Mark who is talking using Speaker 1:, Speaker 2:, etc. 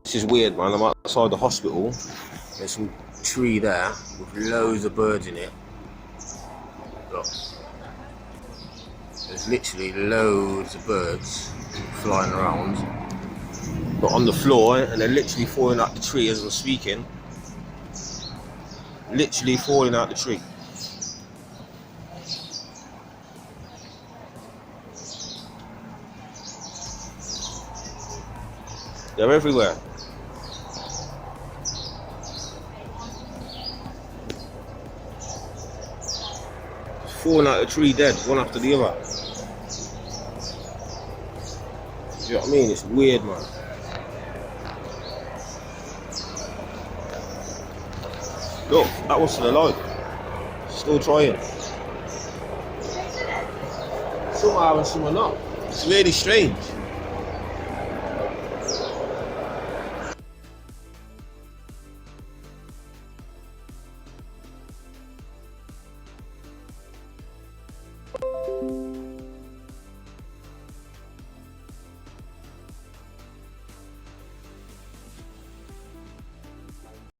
Speaker 1: This is weird, man. I'm outside the hospital. There's some tree there with loads of birds in it. Look. There's literally loads of birds flying around. But on the floor, and they're literally falling out the tree as I'm speaking. Literally falling out the tree. They're everywhere. Falling out of the tree dead, one after the other. You know what I mean? It's weird, man. Look, that one's still alive. Still trying. Some are and some are not. It's really strange.